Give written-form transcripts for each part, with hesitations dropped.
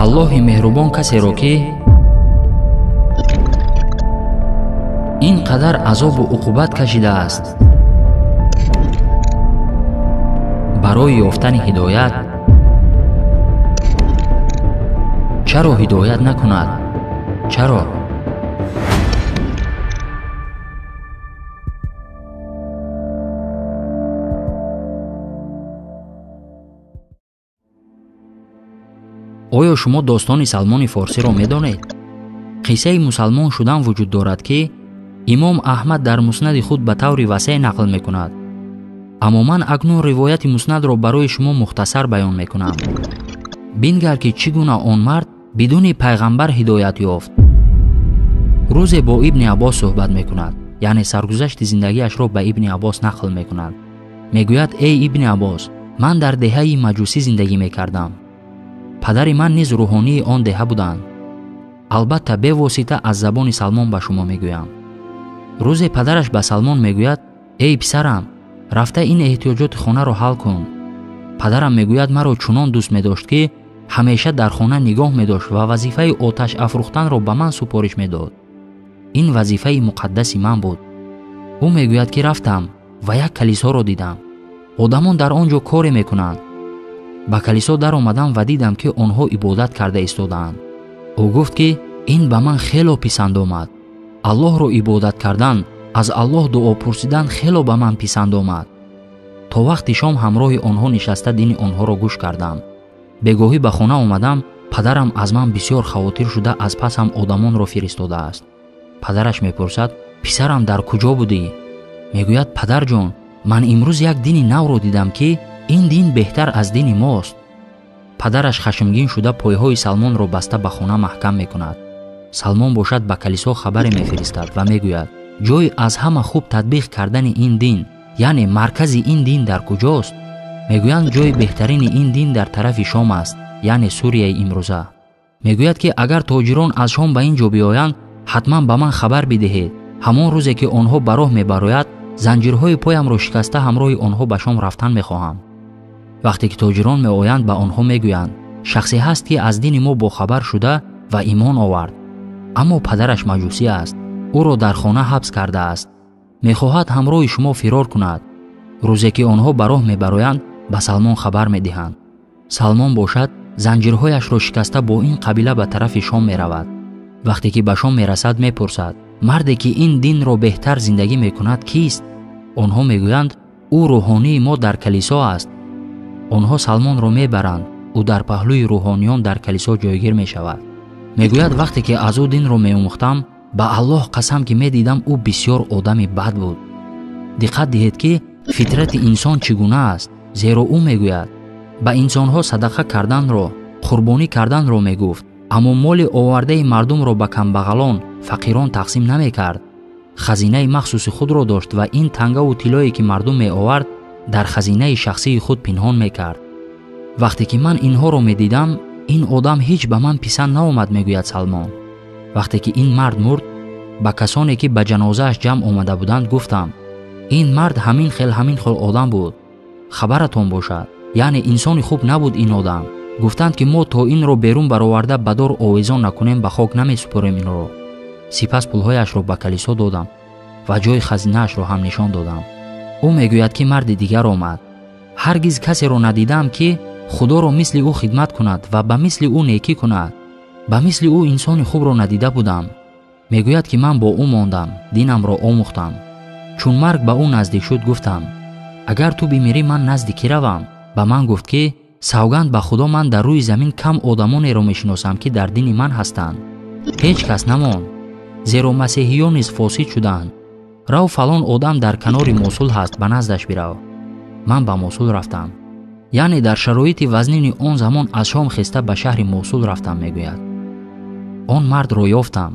аллоҳи меҳрубон касеро ки ин қадар азобу уқубат кашидааст барои ёфтани ҳидоят, чаро ҳидоят накунад? чаро? оё шумо достони Салмони Форсиро медонед? қиссаи мусалмон шудан вуҷуд дорад ки имом Аҳмад дар муснади худ ба таври васеъ нақл мекунад. аммо ман акнун ривояти муснадро барои шумо мухтасар баён мекунам. бингар ки чӣ гуна он мард бидуни пайғамбар ҳидоят ёфт. рӯзе бо ибни Аббос суҳбат мекунад, яъне саргузашти зиндагиашро ба ибни Аббос нақл мекунад. мегӯяд: эй ибни Аббос, ман дар деҳаи маҷусӣ зиндагӣ мекардам. падари ман низ рӯҳонии он деҳа буданд. албатта бевосита аз забони Салмон ба шумо мегӯям. рӯзе падараш ба Салмон мегӯяд: эй писарам, рафта ин эҳтиёҷоти хонаро ҳал кун. падарам мегӯяд: маро чунон дӯст медошт ки ҳамеша дар хона нигоҳ медошт ва вазифаи оташ афрӯхтанро ба ман супориш медод. ин вазифаи муқаддаси ман буд. ӯ мегӯяд ки рафтам ва як калисоро дидам. одамон дар он ҷо коре мекунанд. ба калисо даромадам ва дидам ки онҳо ибодат карда истодаанд. ӯ гуфт ки ин ба ман хело писанд омад. аллоҳро ибодат кардан, аз аллоҳ дуо пурсидан хело ба ман писанд омад. то вақти шом ҳамроҳи онҳо нишаста дини онҳоро гӯш кардам. бегоҳӣ ба хона омадам, падарам аз ман бисёр хавотир шуда аз пасам одамонро фиристодааст. падараш мепурсад: писарам, дар куҷо будӣ? мегӯяд: падарҷон, ман имрӯз як дини навро дидам ки ин дин беҳтар аз дини мост. падараш хашмгин шуда пойҳои Салмонро баста ба хона маҳкам мекунад. Салмон бошад ба калисо хабаре мефиристад ва мегӯяд: ҷои аз ҳама хуб татбиқ кардани ин дин, яъне маркази ин дин дар куҷост? мегӯянд: ҷои беҳтарини ин дин дар тарафи Шом аст, яъне Сурияи имрӯза. мегӯяд ки агар тоҷирон аз Шом ба ин ҷо биёянд, ҳатман ба ман хабар бидиҳед. ҳамон рӯзе ки онҳо ба роҳ мебарояд, занҷирҳои поямро шикаста ҳамроҳи онҳо ба Шом рафтан мехоҳам. вақте ки тоҷирон меоянд, ба онҳо мегӯянд: шахсе ҳаст ки аз дини мо бохабар шуда ва имон овард, аммо падараш маҷусӣ аст. ӯро дар хона ҳабс кардааст. мехоҳад ҳамроҳи шумо фирор кунад. рӯзе ки онҳо ба роҳ мебароянд, ба Салмон хабар медиҳанд. Салмон бошад, занҷирҳояшро шикаста бо ин қабила ба тарафи Шом меравад. вақте ки ба Шом мерасад, мепурсад: марде ки ин динро беҳтар зиндагӣ мекунад кист? онҳо мегӯянд: ӯ рӯҳонии мо дар калисо аст. онҳо Салмонро мебаранд. ӯ дар паҳлӯи рӯҳониён дар калисо ҷойгир мешавад. мегӯяд: вақте ки аз ӯ динро меомӯхтам, ба Аллоҳ қасам ки медидам ӯ бисёр одами бад буд. диққат диҳед ки фитрати инсон чӣ гуна аст. зеро ӯ мегӯяд: ба инсонҳо садақа карданро, қурбонӣ карданро мегуфт, аммо моли овардаи мардумро ба камбағалон, фақирон тақсим намекард. хазинаи махсуси худро дошт ва ин тангаву тиллое ки мардум меовард, дар хазинаи шахсии худ пинҳон мекард. вақте ки ман инҳоро медидам, ин одам ҳеҷ ба ман писанд наомад, мегӯяд Салмон. вақте ки ин мард мурд, ба касоне ки ба ҷанозааш ҷамъ омада буданд гуфтам: ин мард ҳамин хел одам буд. хабаратон бошад, яъне инсони хуб набуд ин одам. гуфтанд ки мо то инро берун бароварда ба дор овезон накунем, ба хок намесупорем инро. сипас пулҳояшро ба калисо додам ва ҷои хазинаашро ҳам нишон додам. ӯ мегӯяд ки марди дигар омад. ҳаргиз касеро надидам ки худоро мисли ӯ хидмат кунад ва ба мисли ӯ некӣ кунад. ба мисли ӯ инсони хубро надида будам. мегӯяд ки ман бо ӯ мондам, динамро омӯхтам. чун марг ба ӯ наздик шуд, гуфтам: агар ту бимирӣ, ман назди кӣ равам? ба ман гуфт ки савганд ба худо, ман дар рӯи замин кам одамонеро мешиносам ки дар дини ман ҳастанд. ҳеҷ кас намон, зеро масеҳиён низ фосид шуданд. рав фалон одам дар канори Мосул ҳаст, ба наздаш бирав. ман ба Мосул рафтам. яъне дар шароити вазнини он замон аз Шом хеста ба шаҳри Мосул рафтам, мегӯяд. он мардро ёфтам.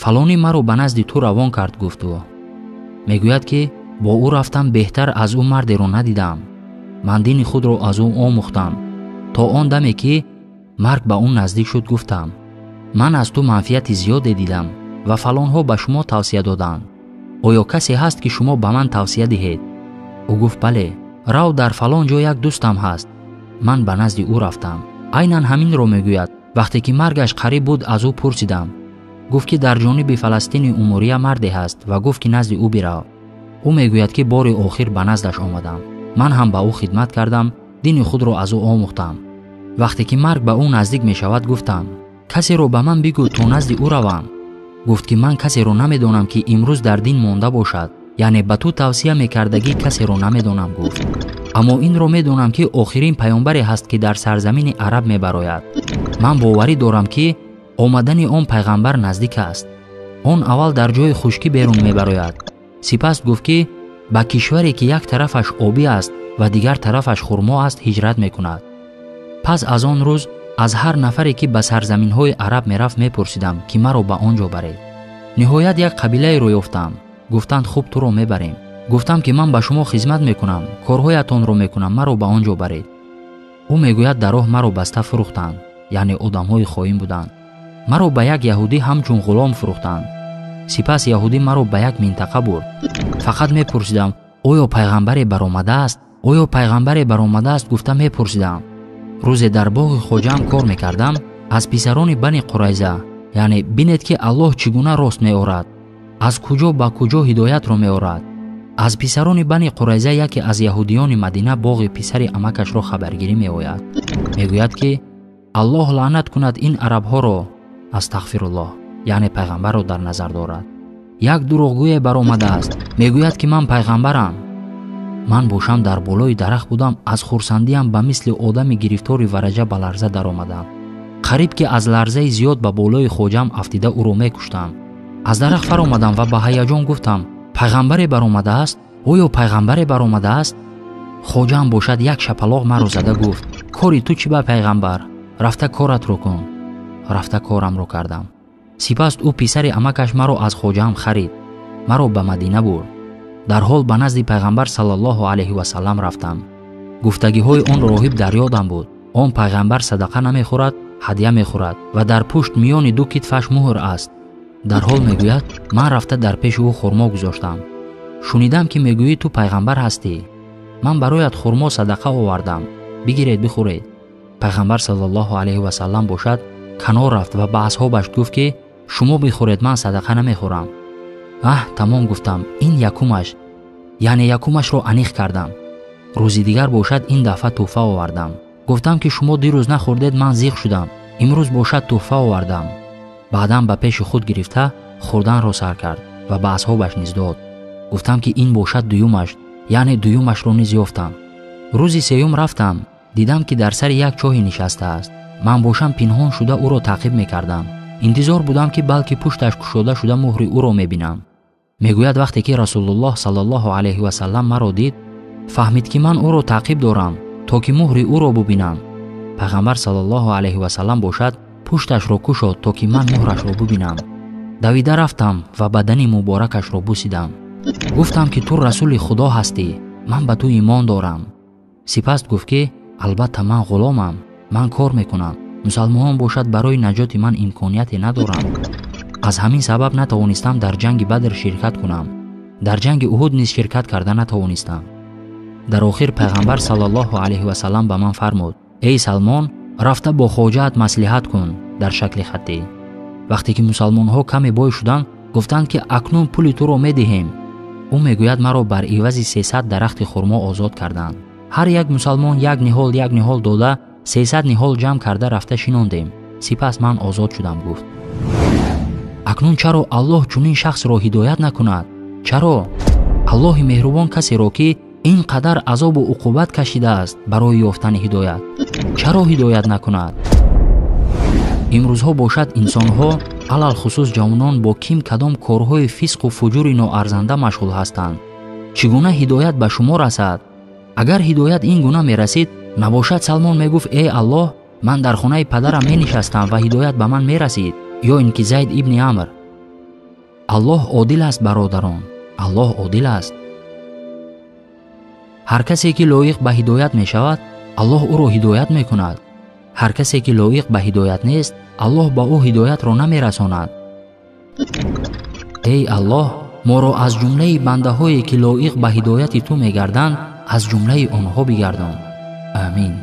фалонӣ маро ба назди ту равон кард, гуфт ӯ. мегӯяд ки бо ӯ рафтам, беҳтар аз ӯ мардеро надидам. ман дини худро аз ӯ омӯхтам. то он даме ки марг ба ӯ наздик шуд, гуфтам: ман аз ту манфиати зиёде дидам ва фалонҳо ба шумо тавсия доданд. оё касе ҳаст ки шумо ба ман тавсия диҳед? ӯ гуфт: бале, рав дар фалон ҷо як дӯстам ҳаст. ман ба назди ӯ рафтам. айнан ҳаминро мегӯяд. вақте ки маргаш қариб буд аз ӯ пурсидам. гуфт ки дар ҷониби Фаластини Умурия марде ҳаст ва гуфт ки назди ӯ бирав. ӯ мегӯяд ки бори охир ба наздаш омадам. ман ҳам ба ӯ хидмат кардам, дини худро аз ӯ омӯхтам. вақте ки марг ба ӯ наздик мешавад гуфтам: касеро ба ман бигӯ то назди ӯ равам. гуфт ки ман касеро намедонам ки имрӯз дар дин монда бошад, яъне ба ту тавсия мекардагӣ касеро намедонам гуфт. аммо инро медонам ки охирин паёнбаре ҳаст ки дар сарзамини араб мебарояд. ман боварӣ дорам ки омадани он пайғамбар наздик аст. он аввал дар ҷои хушкӣ берун мебарояд. сипас гуфт ки ба кишваре ки як тарафаш обӣ аст ва дигар тарафаш хурмо аст ҳиҷрат мекунад. пас аз он рӯз аз ҳар нафаре ки ба сарзаминҳои араб мерафт мепурсидам ки маро ба он ҷо баред. ниҳоят як қабилаеро ёфтам. гуфтанд хуб туро мебарем. гуфтам ки ман ба шумо хизмат мекунам, корҳоятонро мекунам, маро ба он ҷо баред. ӯ мегӯяд дар роҳ маро баста фурӯхтанд, яъне одамҳои хоин буданд. маро ба як яҳудӣ ҳамчун ғулом фурӯхтанд. сипас яҳудӣ маро ба як минтақа бурд. фақат мепурсидам: оё пайғамбаре баромадааст? оё пайғамбаре баромадааст? гуфта мепурсидам. рӯзе дар боғи хоҷаам кор мекардам, аз писарони бани Қурайза, яъне бинед ки Аллоҳ чӣ гуна рост меорад, аз куҷо ба куҷо ҳидоятро меорад. аз писарони бани Қурайза яке аз яҳудиёни Мадина боғи писари амакашро хабаргирӣ меояд. мегӯяд ки Аллоҳ лаънат кунад ин арабҳоро, астағфируллоҳ, яъне пайғамбарро дар назар дорад. як дурӯғгӯе баромадааст, мегӯяд ки ман пайғамбарам. ман бошам дар болои дарахт будам, аз хурсандиам ба мисли одами гирифтори вараҷа ба ларза даромадам. қариб ки аз ларзаи зиёд ба болои хоҷаам афтида ӯро мекуштам. аз дарахт фаромадам ва ба ҳаяҷон гуфтам: пайғамбаре баромадааст? оё пайғамбаре баромадааст? хоҷаам бошад як шапалоқ маро зада гуфт: кори ту чӣ ба пайғамбар? рафта коратро кун. рафта корамро кардам. сипас ӯ писари амакаш маро аз хоҷаам харид, маро ба Мадина бурд. дар ҳол ба назди пайғамбар саллаллоҳу алайҳи васаллам рафтам. гуфтагиҳои он роҳиб дар ёдам буд. он пайғамбар садақа намехӯрад, ҳадия мехӯрад ва дар пушт миёни ду китфаш муҳр аст. дар ҳол мегӯяд ман рафта дар пеши ӯ хурмо гузоштам. шунидам ки мегӯӣ ту пайғамбар ҳастӣ. ман бароят хурмо садақа овардам, бигиред бихӯред. пайғамбар саллаллоҳу алайҳи васаллам бошад канор рафт ва ба асҳобаш гуфт ки шумо бихӯред, ман садақа намехӯрам. тамом гуфтам, ин якумаш, яъне якумашро аниқ кардам. рӯзи дигар бошад ин дафъа тӯҳфа овардам. гуфтам ки шумо дирӯз нахӯрдед, ман зиқ шудам, имрӯз бошад тӯҳфа овардам. баъдан ба пеши худ гирифта хӯрданро сар кард ва ба асҳобаш низ дод. гуфтам ки ин бошад дуюмаш, яъне дуюмашро низ ёфтам. рӯзи сеюм рафтам, дидам ки дар сари як чоҳе нишастааст. ман бошам пинҳон шуда ӯро таъқиб мекардам. интизор будам ки балки пушташ кушода шуда муҳри ӯро мебинам. мегӯяд вақте ки расулуллоҳ саллаллоҳу алайҳи васаллам маро дид, фаҳмид ки ман ӯро таъқиб дорам, то ки муҳри ӯро бубинам. пайғамбар саллаллоҳу алайҳи васаллам бошад пушташро кушод, то ки ман муҳрашро бубинам. давида рафтам ва бадани муборакашро бусидам. гуфтам ки ту расули худо ҳастӣ, ман ба ту имон дорам. сипас гуфт ки албатта ман ғуломам, ман кор мекунам. мусалмонон бошад барои наҷоти ман имконияте надорам. аз ҳамин сабаб натавонистам дар ҷанги Бадр ширкат кунам. дар ҷанги Уҳуд низ ширкат карда натавонистам. дар охир пайғамбар саллаллоҳу алайҳи васаллам ба ман фармуд: эй Салмон, рафта бо хоҷаат маслиҳат кун дар шакли хаттӣ. вақте ки мусалмонҳо каме бой шуданд, гуфтанд ки акнун пули туро медиҳем. ӯ мегӯяд маро бар ивази 300 дарахти хурмо озод карданд. ҳар як мусалмон як ниҳол дода 300 ниҳол ҷамъ карда рафта шинондем. сипас ман озод шудам. гуфт: акнун чаро Аллоҳ чунин шахсро ҳидоят накунад? чаро? Аллоҳи меҳрубон касеро ки ин қадар азобу уқубат кашидааст барои ёфтани ҳидоят, чаро ҳидоят накунад? имрӯзҳо бошад инсонҳо, алал хусус ҷавонон, бо ким кадом корҳои фисқу фуҷури ноарзанда машғул ҳастанд. чӣ гуна ҳидоят ба шумо расад? агар ҳидоят ин гуна мерасид, набошад Салмон мегуфт: эй Аллоҳ, ман дар хонаи падарам менишастам ва ҳидоят ба ман мерасид, ё ин ки Зайд ибни Амр. Аллоҳ одил аст, бародарон, Аллоҳ одил аст. ҳар касе ки лоиқ ба ҳидоят мешавад, Аллоҳ ӯро ҳидоят мекунад. ҳар касе ки лоиқ ба ҳидоят нест, Аллоҳ ба ӯ ҳидоятро намерасонад. эй Аллоҳ, моро аз ҷумлаи бандаҳое ки лоиқ ба ҳидояти ту мегарданд, аз ҷумлаи онҳо бигардон. амин.